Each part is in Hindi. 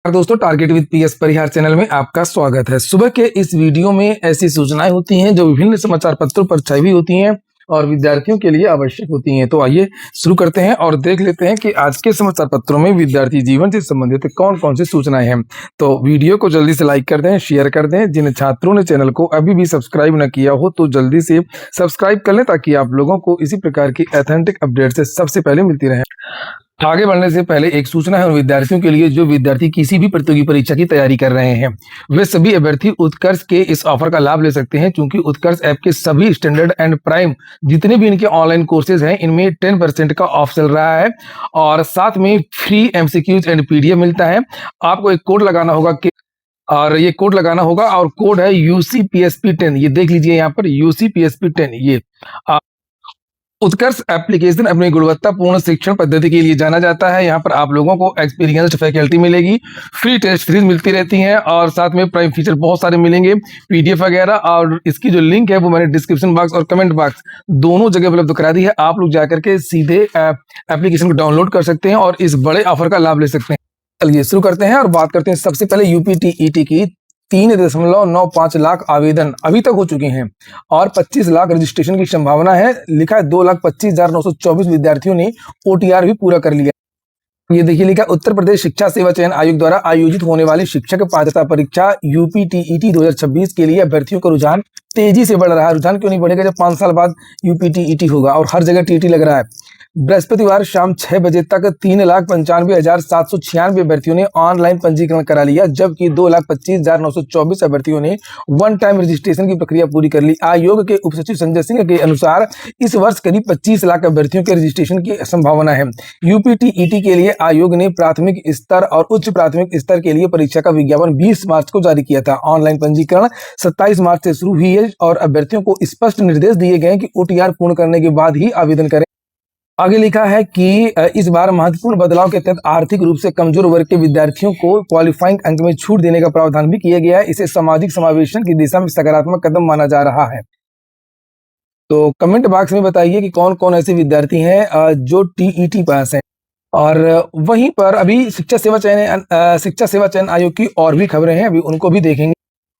दोस्तों, target with PS Parihar channel में आपका स्वागत है। सुबह के इस वीडियो में ऐसी सूचनाएं होती हैं जो विभिन्न समाचार पत्रों पर छपी होती हैं और विद्यार्थियों के लिए आवश्यक होती हैं। तो आइए शुरू करते हैं और देख लेते हैं कि आज के समाचार पत्रों में विद्यार्थी जीवन से संबंधित कौन कौन सी सूचनाएं हैं। तो वीडियो को जल्दी से लाइक कर दें, शेयर कर दें। जिन छात्रों ने चैनल को अभी भी सब्सक्राइब न किया हो तो जल्दी से सब्सक्राइब कर लें ताकि आप लोगों को इसी प्रकार की ऑथेंटिक अपडेट से सबसे पहले मिलती रहे। आगे बढ़ने से पहले एक सूचना है उन विद्यार्थियों के लिए जो विद्यार्थी किसी भी प्रतियोगी परीक्षा की तैयारी कर रहे हैं। वे सभी अभ्यर्थी उत्कर्ष के इस ऑफर का लाभ ले सकते हैं, क्योंकि उत्कर्ष ऐप के सभी स्टैंडर्ड एंड प्राइम जितने भी इनके ऑनलाइन कोर्सेज हैं इनमें 10% का ऑफ चल रहा है और साथ में फ्री एमसीक्यूज एंड पीडीएफ मिलता है। आपको एक कोड लगाना होगा और ये कोड लगाना होगा और कोड है UCPSP10। ये देख लीजिए यहाँ पर UCPSP10। ये उत्कर्ष एप्लीकेशन अपनी गुणवत्तापूर्ण शिक्षण पद्धति के लिए जाना जाता है। यहाँ पर आप लोगों को एक्सपीरियंस्ड फैकल्टी मिलेगी, फ्री टेस्ट सीरीज मिलती रहती हैं और साथ में प्राइम फीचर बहुत सारे मिलेंगे, पीडीएफ वगैरह। और इसकी जो लिंक है वो मैंने डिस्क्रिप्शन बॉक्स और कमेंट बॉक्स दोनों जगह उपलब्ध करा दी है। आप लोग जाकर के सीधे एप्लीकेशन को डाउनलोड कर सकते हैं और इस बड़े ऑफर का लाभ ले सकते हैं। चलिए शुरू करते हैं और बात करते हैं सबसे पहले यूपीटीईटी की। 3.95 लाख आवेदन अभी तक हो चुके हैं और 25 लाख रजिस्ट्रेशन की संभावना है। लिखा है 2,25,924 विद्यार्थियों ने ओटीआर भी पूरा कर लिया। ये देखिए लिखा, उत्तर प्रदेश शिक्षा सेवा चयन आयोग द्वारा आयोजित होने वाली शिक्षक पात्रता परीक्षा यूपीटीईटी 2026 के लिए अभ्यर्थियों का रुझान तेजी से बढ़ रहा है। रुझान क्यों नहीं बढ़ेगा जब 5 साल बाद यूपीटीईटी होगा और हर जगह टीटी लग रहा है। बृहस्पतिवार शाम 6 बजे तक 3,95,796 अभ्यर्थियों ने ऑनलाइन पंजीकरण करा लिया, जबकि 2,25,924 अभ्यर्थियों ने वन टाइम रजिस्ट्रेशन की प्रक्रिया पूरी कर ली। आयोग के उप सचिव संजय सिंह के अनुसार इस वर्ष करीब 25 लाख अभ्यर्थियों के रजिस्ट्रेशन की संभावना है। यूपीटीईटी के लिए आयोग ने प्राथमिक स्तर और उच्च प्राथमिक स्तर के लिए परीक्षा का विज्ञापन 20 मार्च को जारी किया था। ऑनलाइन पंजीकरण 27 मार्च से शुरू हुई है और अभ्यर्थियों को स्पष्ट निर्देश दिए गए कि ओटीआर पूर्ण करने के बाद ही आवेदन करें। आगे लिखा है कि इस बार महत्वपूर्ण बदलाव के तहत आर्थिक रूप से कमजोर वर्ग के विद्यार्थियों को क्वालिफाइंग अंक में छूट देने का प्रावधान भी किया गया है। इसे सामाजिक समावेशन की दिशा में सकारात्मक कदम माना जा रहा है। तो कमेंट बॉक्स में बताइए कि कौन कौन ऐसे विद्यार्थी हैं जो टीईटी पास हैं। और वहीं पर अभी शिक्षा सेवा चयन आयोग की और भी खबरें हैं, अभी उनको भी देखेंगे।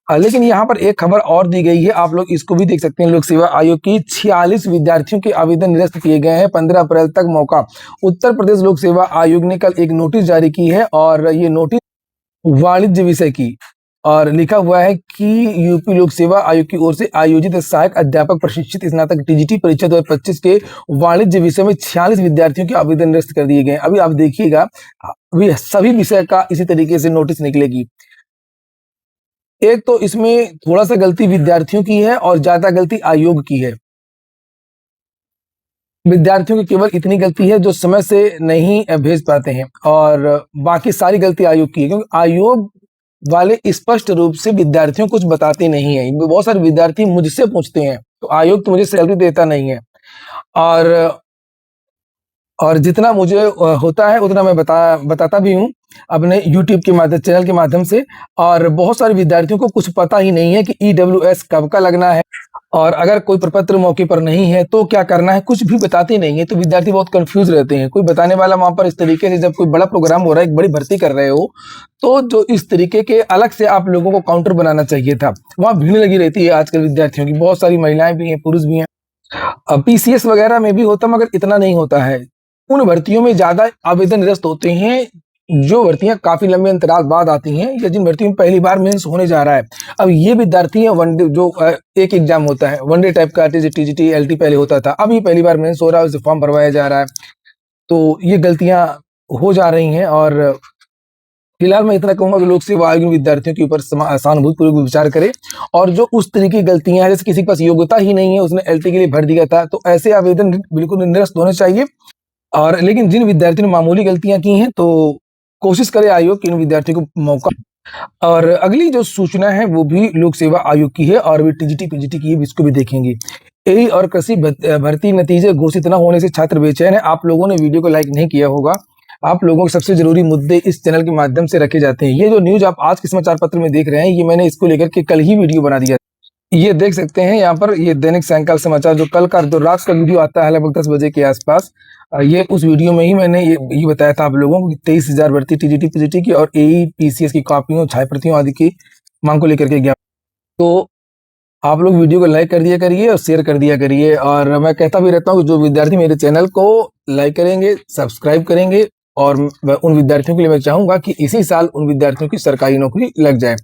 लेकिन यहाँ पर एक खबर और दी गई है, आप लोग इसको भी देख सकते हैं। लोक सेवा आयोग की 46 विद्यार्थियों के आवेदन निरस्त किए गए हैं। 15 अप्रैल तक मौका। उत्तर प्रदेश लोक सेवा आयोग ने कल एक नोटिस जारी की है और ये नोटिस वाणिज्य विषय की और लिखा हुआ है कि यूपी लोक सेवा आयोग की ओर से आयोजित सहायक अध्यापक प्रशिक्षित स्नातक टीजीटी परीक्षा 2025 के वाणिज्य विषय में 46 विद्यार्थियों के आवेदन निरस्त कर दिए गए। अभी आप देखिएगा, अभी सभी विषय का इसी तरीके से नोटिस निकलेगी। एक तो इसमें थोड़ा सा गलती विद्यार्थियों की है और ज्यादा गलती आयोग की है। विद्यार्थियों की केवल इतनी गलती है जो समय से नहीं भेज पाते हैं और बाकी सारी गलती आयोग की है, क्योंकि आयोग वाले स्पष्ट रूप से विद्यार्थियों को कुछ बताते नहीं है। बहुत सारे विद्यार्थी मुझसे पूछते हैं तो आयोग तो मुझे सैलरी देता नहीं है और जितना मुझे होता है उतना मैं बताता भी हूँ अपने YouTube के माध्यम चैनल के माध्यम से। और बहुत सारे विद्यार्थियों को कुछ पता ही नहीं है कि EWS कब का लगना है और अगर कोई प्रपत्र मौके पर नहीं है तो क्या करना है, कुछ भी बताते नहीं है। तो विद्यार्थी बहुत कंफ्यूज रहते हैं। कोई बताने वाला वहां पर इस तरीके से, जब कोई बड़ा प्रोग्राम हो रहा है, एक बड़ी भर्ती कर रहे हो, तो जो इस तरीके के अलग से आप लोगों को काउंटर बनाना चाहिए था। वहाँ भीड़ लगी रहती है आजकल विद्यार्थियों की, बहुत सारी महिलाएं भी हैं, पुरुष भी हैं। PCS वगैरह में भी होता मगर इतना नहीं होता है। उन भर्तियों में ज्यादा आवेदन निरस्त होते हैं जो भर्तियां काफी लंबे अंतराल बाद आती हैं या जिन भर्तियों में पहली बार मेंस होने जा रहा है। अब ये विद्यार्थी हैं वनडे, जो एक एग्जाम होता है वनडे टाइप का, टीजीटी LT पहले होता था, अब ये पहली बार मेंस हो रहा है, उसे फॉर्म भरवाया जा रहा है। तो ये गलतियां हो जा रही हैं और फिलहाल मैं इतना कहूंगा कि लोक सेवा आयोग विद्यार्थियों के ऊपर सहानुभूतिपूर्वक विचार करे और जो उस तरीके की गलतियां हैं, जैसे किसी के पास योग्यता ही नहीं है, उसने LT के लिए भर दिया था, तो ऐसे आवेदन बिल्कुल निरस्त होने चाहिए। और लेकिन जिन विद्यार्थियों ने मामूली गलतियां की हैं तो कोशिश करे आयोग कि इन विद्यार्थियों को मौका। और अगली जो सूचना है वो भी लोक सेवा आयोग की है और भी टीजीटी पीजीटी की है, इसको भी देखेंगे। एई और कृषि भर्ती नतीजे घोषित न होने से छात्र बेचैन है। आप लोगों ने वीडियो को लाइक नहीं किया होगा। आप लोगों के सबसे जरूरी मुद्दे इस चैनल के माध्यम से रखे जाते हैं। ये जो न्यूज आप आज के समाचार पत्र में देख रहे हैं, ये मैंने इसको लेकर के कल ही वीडियो बना दिया। ये देख सकते हैं यहाँ पर, ये दैनिक सायंकाल समाचार जो कल का जो रात का वीडियो आता है लगभग 10 बजे के आसपास, ये उस वीडियो में ही मैंने ये बताया था आप लोगों को कि 23,000 भर्ती टीजीटी पीजीटी की और एई पीसीएस की कॉपियों छाया प्रतियों आदि की मांग को लेकर के गया। तो आप लोग वीडियो को लाइक कर दिया करिए और शेयर कर दिया करिए, और मैं कहता भी रहता हूँ कि जो विद्यार्थी मेरे चैनल को लाइक करेंगे, सब्सक्राइब करेंगे, और उन विद्यार्थियों के लिए मैं चाहूंगा कि इसी साल उन विद्यार्थियों की सरकारी नौकरी लग जाए।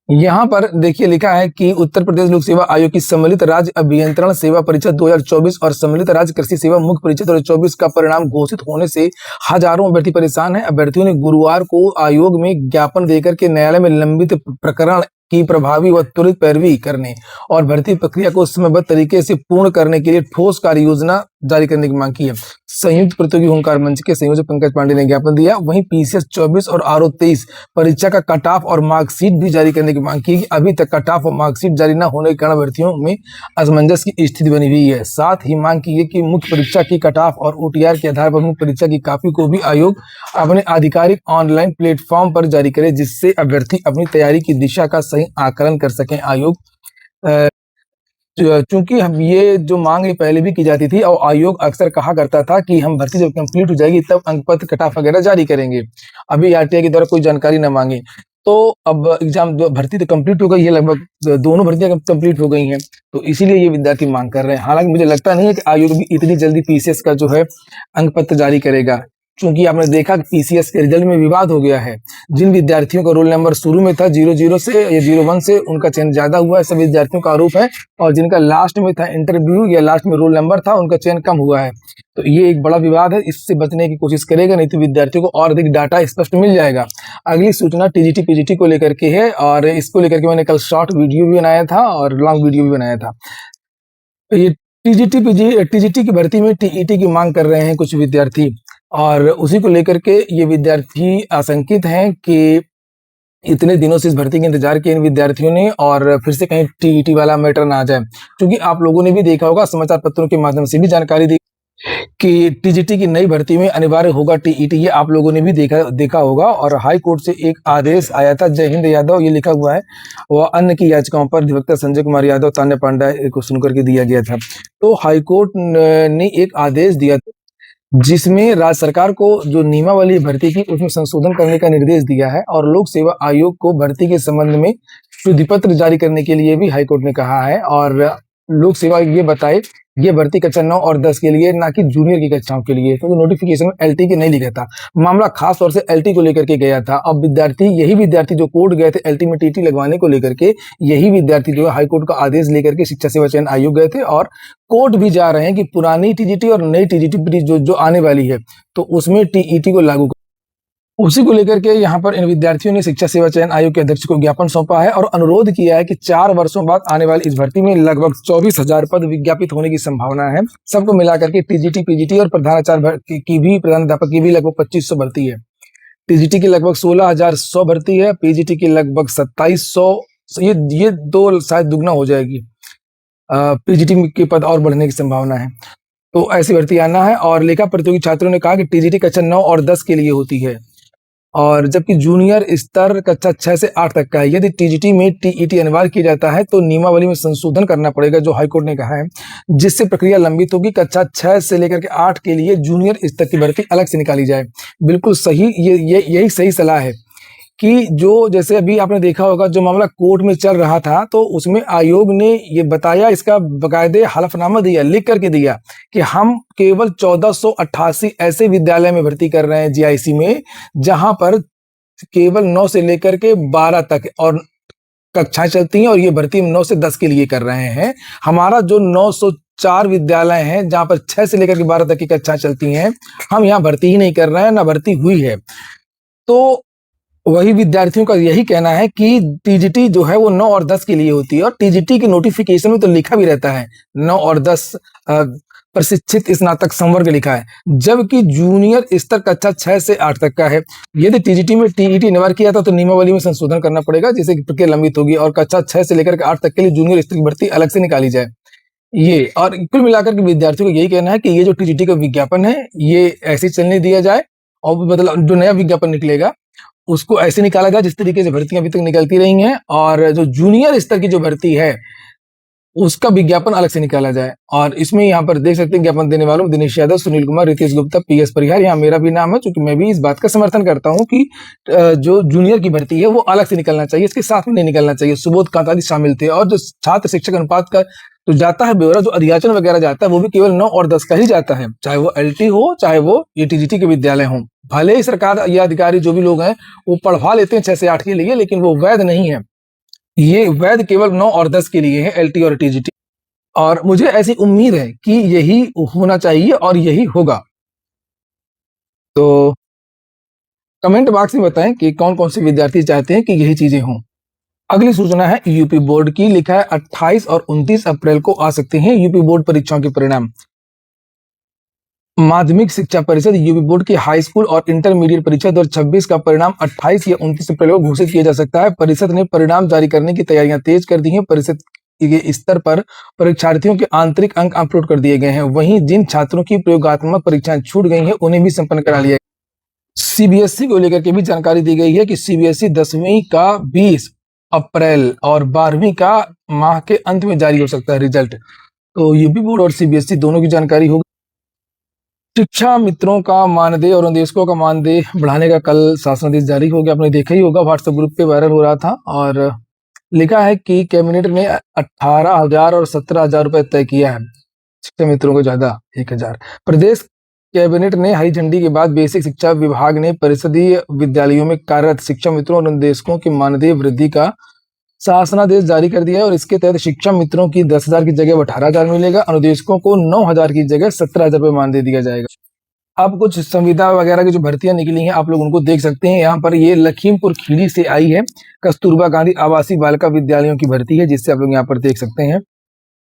यहाँ पर देखिए लिखा है कि उत्तर प्रदेश लोक सेवा आयोग की सम्मिलित राज्य अभियंत्रण सेवा परीक्षा 2024 और सम्मिलित राज्य कृषि सेवा मुख्य परीक्षा 2024 का परिणाम घोषित होने से हजारों अभ्यर्थी परेशान हैं। अभ्यर्थियों ने गुरुवार को आयोग में ज्ञापन देकर के न्यायालय में लंबित प्रकरण की प्रभावी व त्वरित पैरवी करने और भर्ती प्रक्रिया को समयबद्ध तरीके से पूर्ण करने के लिए ठोस कार्य योजना जारी करने की मांग की है। संयुक्त प्रतियोगी होमकार मंच के संयोजक पंकज पांडे ने ज्ञापन दिया। वहीं पीसीएस 24 और आरओ 23 परीक्षा का कट ऑफ और मार्कशीट भी जारी करने की मांग की। अभी तक कट ऑफ और मार्कशीट जारी न होने के कारण अभ्यर्थियों में असमंजस की स्थिति बनी हुई है। साथ ही मांग की है कि मुख्य परीक्षा की कट ऑफ और ओटीआर के आधार पर मुख्य परीक्षा की कॉपी को भी आयोग अपने आधिकारिक ऑनलाइन प्लेटफॉर्म पर जारी करे, जिससे अभ्यर्थी अपनी तैयारी की दिशा का सही आकलन कर सकें। आयोग चूंकि हम ये जो मांग पहले भी की जाती थी और आयोग अक्सर कहा करता था कि हम भर्ती जब कंप्लीट हो जाएगी तब अंक पत्र कट ऑफ वगैरह जारी करेंगे, अभी आरटीआई के द्वारा कोई जानकारी न मांगे। तो अब एग्जाम भर्ती तो कंप्लीट हो गई है, लगभग दोनों भर्तियां कंप्लीट हो गई हैं, तो इसीलिए ये विद्यार्थी मांग कर रहे हैं। हालांकि मुझे लगता नहीं है कि आयोग भी इतनी जल्दी पीसीएस का जो है अंक पत्र जारी करेगा, क्योंकि आपने देखा कि पीसीएस के रिजल्ट में विवाद हो गया है। जिन विद्यार्थियों का रोल नंबर शुरू में था 00 से या 01 से, उनका चयन ज्यादा हुआ है, सब विद्यार्थियों का आरोप है, और जिनका लास्ट में था इंटरव्यू या लास्ट में रोल नंबर था, उनका चयन कम हुआ है। तो ये एक बड़ा विवाद है, इससे बचने की कोशिश करेगा, नहीं तो विद्यार्थियों को और अधिक डाटा स्पष्ट मिल जाएगा। अगली सूचना टीजीटी पीजीटी को लेकर के है, और इसको लेकर के मैंने कल शॉर्ट वीडियो भी बनाया था और लॉन्ग वीडियो भी बनाया था। ये टीजीटी की भर्ती में टीईटी की मांग कर रहे हैं कुछ विद्यार्थी, और उसी को लेकर के ये विद्यार्थी आशंकित हैं कि इतने दिनों से इस भर्ती का इंतजार किया इन विद्यार्थियों ने, और फिर से कहीं टीईटी वाला मैटर ना आ जाए। क्योंकि आप लोगों ने भी देखा होगा, समाचार पत्रों के माध्यम से भी जानकारी दी कि टीजीटी की नई भर्ती में अनिवार्य होगा टीईटी, ये आप लोगों ने भी देखा होगा। और हाई कोर्ट से एक आदेश आया था, जय हिंद यादव ये लिखा हुआ है, वह अन्य की याचिकाओं पर अधिवक्ता संजय कुमार यादव, तान्या पांडा को सुनकर के दिया गया था। तो हाई कोर्ट ने एक आदेश दिया जिसमें राज्य सरकार को जो नियमावली भर्ती की उसमें संशोधन करने का निर्देश दिया है, और लोक सेवा आयोग को भर्ती के संबंध में शुद्धि पत्र जारी करने के लिए भी हाईकोर्ट ने कहा है। और लोक सेवा ये बताए ये भर्ती कक्षा 9 और 10 के लिए, ना कि जूनियर की कक्षाओं के लिए, क्योंकि नोटिफिकेशन में एलटी के नहीं लिखा था। मामला खास तौर से एलटी को लेकर के गया था। अब यही विद्यार्थी जो कोर्ट गए थे एलटी में टीटी लगवाने को लेकर के, यही विद्यार्थी जो है हाईकोर्ट का आदेश लेकर के शिक्षा सेवा चयन आयोग गए थे, और कोर्ट भी जा रहे हैं कि पुरानी टीजीटी और नई टीजीटी जो आने वाली है तो उसमें टीईटी को लागू। उसी को लेकर के यहाँ पर इन विद्यार्थियों ने शिक्षा सेवा चयन आयोग के अध्यक्ष को ज्ञापन सौंपा है और अनुरोध किया है कि 4 वर्षों बाद आने वाली इस भर्ती में लगभग 24,000 पद विज्ञापित होने की संभावना है। सबको मिलाकर के टीजीटी पीजीटी और प्रधानाचार्य प्रधानाध्यापक की भी लगभग 2500 भर्ती है। टीजीटी की लगभग 16,100 भर्ती है, पीजीटी की लगभग 2700, ये दो शायद दुगना हो जाएगी। पीजीटी के पद और बढ़ने की संभावना है, तो ऐसी भर्ती आना है। और लेखा प्रतियोगी छात्रों ने कहा कि टीजीटी कक्षा 9 और 10 के लिए होती है, और जबकि जूनियर स्तर कक्षा 6 से 8 तक का है। यदि टीजीटी में टीईटी अनिवार्य किया जाता है तो नियमावली में संशोधन करना पड़ेगा, जो हाईकोर्ट ने कहा है, जिससे प्रक्रिया लंबित होगी। कक्षा 6 से लेकर के 8 के लिए जूनियर स्तर की भर्ती अलग से निकाली जाए। बिल्कुल सही, यही सही सलाह है कि जो जैसे अभी आपने देखा होगा जो मामला कोर्ट में चल रहा था, तो उसमें आयोग ने ये बताया, इसका बाकायदे हलफनामा दिया, लिख करके दिया कि हम केवल 1488 ऐसे विद्यालय में भर्ती कर रहे हैं जीआईसी में, जहां पर केवल 9 से लेकर के 12 तक और कक्षाएं चलती हैं, और ये भर्ती हम 9 से 10 के लिए कर रहे हैं। हमारा जो 904 विद्यालय हैं जहां पर 6 से लेकर के 12 तक की कक्षाएं चलती हैं, हम यहाँ भर्ती ही नहीं कर रहे हैं, ना भर्ती हुई है। तो वही विद्यार्थियों का यही कहना है कि टीजीटी जो है वो 9 और 10 के लिए होती है, और टीजीटी के नोटिफिकेशन में तो लिखा भी रहता है 9 और 10 प्रशिक्षित स्नातक संवर्ग लिखा है, जबकि जूनियर स्तर कक्षा 6 से 8 तक का है। यदि टीजीटी में टीईटी अनिवार्य किया था तो नियमावली में संशोधन करना पड़ेगा, जिससे प्रक्रिया लंबित होगी, और कक्षा 6 से लेकर के 8 तक के लिए जूनियर स्तर की भर्ती अलग से निकाली जाए। ये और कुल मिलाकर के विद्यार्थियों को यही कहना है कि ये जो टीजीटी का विज्ञापन है ये ऐसे चलने दिया जाए, और मतलब जो नया विज्ञापन निकलेगा उसको ऐसे निकाला जाए जिस तरीके से भर्तियां अभी तक निकलती रही हैं, और जो जूनियर स्तर की जो भर्ती है उसका विज्ञापन अलग से निकाला जाए। और इसमें यहाँ पर देख सकते हैं ज्ञापन देने वालों दिनेश यादव, सुनील कुमार, रितेश गुप्ता, पीएस परिहार, यहाँ मेरा भी नाम है, क्योंकि मैं भी इस बात का समर्थन करता हूँ कि जो जूनियर की भर्ती है वो अलग से निकलना चाहिए, इसके साथ में नहीं निकलना चाहिए। सुबोध कांताली शामिल थे। और जो छात्र शिक्षक अनुपात का जो जाता है ब्यौरा, जो अध्याचन वगैरह जाता है, वो भी केवल 9 और 10 का ही जाता है, चाहे वो एलटी हो, चाहे वो टीजीटी के विद्यालय हो। भले ही सरकार या अधिकारी जो भी लोग हैं वो पढ़वा लेते हैं 6 से 8 के लिए, लेकिन वो वैध नहीं है। ये वैध केवल 9 और 10 के लिए है, एलटी और टीजीटी। और मुझे ऐसी उम्मीद है कि यही होना चाहिए और यही होगा। तो कमेंट बॉक्स में बताएं कि कौन कौन से विद्यार्थी चाहते हैं कि यही चीजें हों। अगली सूचना है यूपी बोर्ड की। लिखा है 28 और 29 अप्रैल को आ सकते हैं यूपी बोर्ड परीक्षाओं के परिणाम। माध्यमिक शिक्षा परिषद यूपी बोर्ड की हाई स्कूल और इंटरमीडिएट परीक्षा 2026 का परिणाम 28 या 29 अप्रैल को घोषित किया जा सकता है। परिषद ने परिणाम जारी करने की तैयारियां तेज कर दी हैं। परिषद के स्तर पर परीक्षार्थियों के आंतरिक अंक अपलोड कर दिए गए हैं। वहीं जिन छात्रों की प्रयोगात्मक परीक्षाएं छूट गई हैं उन्हें भी संपन्न करा लिया। सीबीएसई को लेकर के भी जानकारी दी गई है कि सीबीएसई 10वीं का 20 अप्रैल और 12वीं का माह के अंत में जारी हो सकता है रिजल्ट। तो यूपी बोर्ड और सीबीएसई दोनों की जानकारी होगी। शिक्षा मित्रों का मानदेय और अनुदेशकों का मानदेय बढ़ाने का कल शासनादेश जारी हो गया। आपने देखा ही होगा, व्हाट्सएप ग्रुप पे वायरल हो रहा था। और लिखा है कि कैबिनेट ने 18,000 और 17,000 रुपए तय किया है। शिक्षा मित्रों को ज्यादा 1,000। प्रदेश कैबिनेट ने हरी झंडी के बाद बेसिक शिक्षा विभाग ने परिषदीय विद्यालयों में कार्यरत शिक्षा मित्रों और अनुदेशकों की मानदेय वृद्धि का शासनादेश जारी कर दिया है। और इसके तहत शिक्षा मित्रों की 10,000 की जगह 18,000 मिलेगा, अनुदेशकों को 9,000 की जगह 17,000 रुपये मानदेय दिया जाएगा। अब कुछ संविदा वगैरह की जो भर्तियां निकली हैं आप लोग उनको देख सकते हैं। यहाँ पर ये लखीमपुर खीरी से आई है, कस्तूरबा गांधी आवासीय बालिका विद्यालयों की भर्ती है, जिससे आप लोग यहाँ पर देख सकते हैं।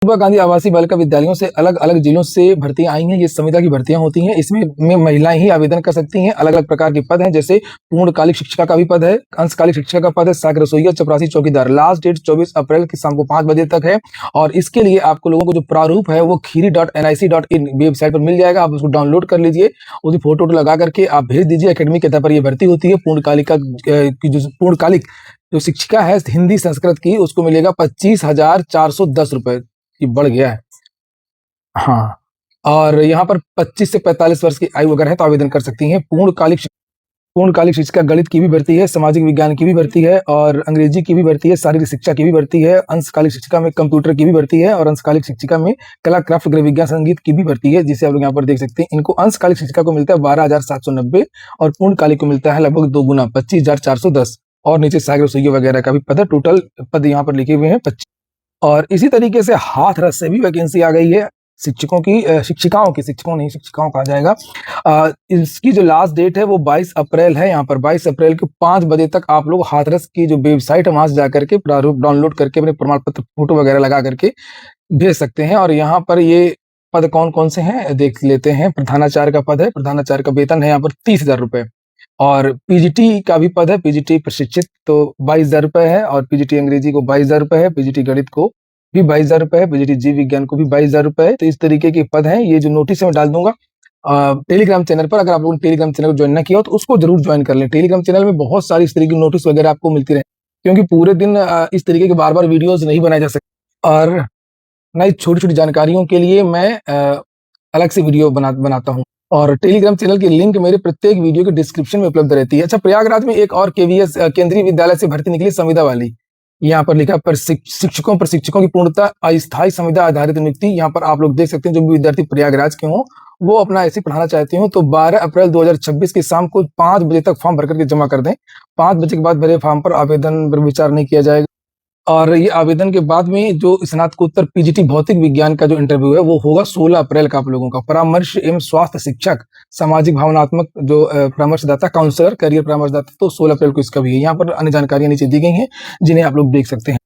कस्तूरबा गांधी आवासीय बालिका विद्यालयों से अलग अलग जिलों से भर्तियां आई हैं। ये संविदा की भर्तियां होती हैं। इसमें महिलाएं ही आवेदन कर सकती हैं। अलग अलग प्रकार के पद हैं, जैसे पूर्णकालिक शिक्षिका का भी पद है, अंशकालिक शिक्षिका का पद है, सहायक रसोइया, चपरासी, चौकीदार। लास्ट डेट 24 अप्रैल की शाम को 5 बजे तक है। और इसके लिए आपको लोगों को जो प्रारूप है वो khiri.nic.in वेबसाइट पर मिल जाएगा। आप उसको डाउनलोड कर लीजिए, उसकी फोटो लगा करके आप भेज दीजिए। एकेडमिक के तौर पर यह भर्ती होती है। पूर्णकालिक जो शिक्षिका है हिंदी संस्कृत की, उसको मिलेगा 25,410 रुपए। ये बढ़ गया है। हाँ, और यहाँ पर 25 से 45 वर्ष की आयु अगर है तो आवेदन कर सकती हैं। पूर्णकालिक शिक्षिका गणित की भी भर्ती है, सामाजिक विज्ञान की भी भर्ती है, और अंग्रेजी की भी भर्ती है, शारीरिक शिक्षा की भी भर्ती है। अंशकालिक शिक्षिका में कंप्यूटर की भी भर्ती है, और अंशकालिक शिक्षिका में कला, क्राफ्ट, गृह विज्ञान, संगीत की भी भर्ती है, जिसे आप लोग यहाँ पर देख सकते हैं। इनको अंशकालिक शिक्षिका को मिलता है 12,790 और पूर्णकालिक को मिलता है लगभग 2 गुना 25,410। और नीचे सहायक रसोइया वगैरह का भी पद है। टोटल पद यहाँ पर लिखे हुए हैं 25। और इसी तरीके से हाथरस से भी वैकेंसी आ गई है शिक्षकों नहीं, शिक्षिकाओं कहा जाएगा। इसकी जो लास्ट डेट है वो 22 अप्रैल है। यहाँ पर 22 अप्रैल को 5 बजे तक आप लोग हाथरस की जो वेबसाइट है वहां से जाकर के प्रारूप डाउनलोड करके अपने प्रमाण पत्र फोटो वगैरह लगा करके भेज सकते हैं। और यहाँ पर ये पद कौन कौन से हैं देख लेते हैं। प्रधानाचार्य का पद है, प्रधानाचार्य का वेतन है यहाँ पर 30,000 रुपए। और पीजीटी का भी पद है, पीजीटी प्रशिक्षित, तो 22,000 रुपए है। और पीजीटी अंग्रेजी को 22,000 रुपए है, पीजीटी गणित को भी 22,000 रुपए है, पीजीटी जीव विज्ञान को भी 22,000 रुपए है। तो इस तरीके के पद हैं। ये जो नोटिस मैं डाल दूंगा टेलीग्राम चैनल पर। अगर आप लोगों ने टेलीग्राम चैनल को ज्वाइन ना किया हो तो उसको जरूर ज्वाइन कर लें। टेलीग्राम चैनल में बहुत सारी इस तरीके की नोटिस वगैरह आपको मिलती रहे, क्योंकि पूरे दिन इस तरीके के बार बार वीडियोज नहीं बनाए जा सकते। और नई छोटी छोटी जानकारियों के लिए मैं अलग से वीडियो बनाता हूँ। और टेलीग्राम चैनल की लिंक मेरे प्रत्येक वीडियो के डिस्क्रिप्शन में उपलब्ध रहती है। अच्छा, प्रयागराज में एक और केवीएस केंद्रीय विद्यालय से भर्ती निकली संविदा वाली। यहाँ पर लिखा शिक्षकों की पूर्णतः अस्थायी संविदा आधारित नियुक्ति। यहाँ पर आप लोग देख सकते हैं जो भी विद्यार्थी प्रयागराज के हों वो अपना ऐसे पढ़ाना चाहते हो तो 12 अप्रैल 2026 की शाम को 5 बजे तक फॉर्म भर करके जमा कर दें। 5 बजे के बाद भरे फॉर्म पर आवेदन पर विचार नहीं किया जाएगा। और ये आवेदन के बाद में जो स्नातकोत्तर पीजीटी भौतिक विज्ञान का जो इंटरव्यू है वो होगा 16 अप्रैल का। आप लोगों का परामर्श एवं स्वास्थ्य शिक्षक, सामाजिक भावनात्मक जो परामर्शदाता, काउंसलर, करियर परामर्शदाता, तो 16 अप्रैल को इसका भी है। यहाँ पर अन्य जानकारियां नीचे दी गई हैं जिन्हें आप लोग देख सकते हैं।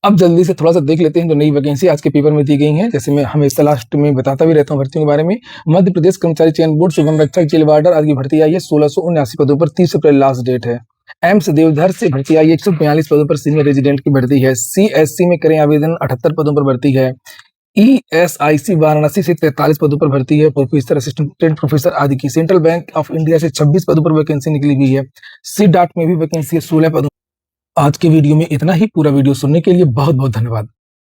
अब जल्दी से थोड़ा सा देख लेते हैं जो नई वैकेंसी आज के पेपर में दी गई हैं। जैसे मैं हमेशा लास्ट में बताता भी रहता हूँ भर्तियों के बारे में। मध्य प्रदेश कर्मचारी चयन बोर्ड, सुगम रक्षक, जेल वार्डर आदि की भर्ती आई है। 1679 पदों पर 30 अप्रैल लास्ट डेट है। एम्स देवधर से भर्ती आई 142 पदों पर सीनियर रेजिडेंट की भर्ती है। सीएससी में करें आवेदन, 78 पदों पर भर्ती है। ESIC वाराणसी से 43 पदों पर भर्ती है, प्रोफेसर, असिस्टेंट प्रोफेसर आदि की। सेंट्रल बैंक ऑफ इंडिया से 26 पदों पर वैकेंसी निकली हुई है। सी डॉट में भी वैकेंसी है 16 पदों। आज के वीडियो में इतना ही। पूरा वीडियो सुनने के लिए बहुत बहुत धन्यवाद।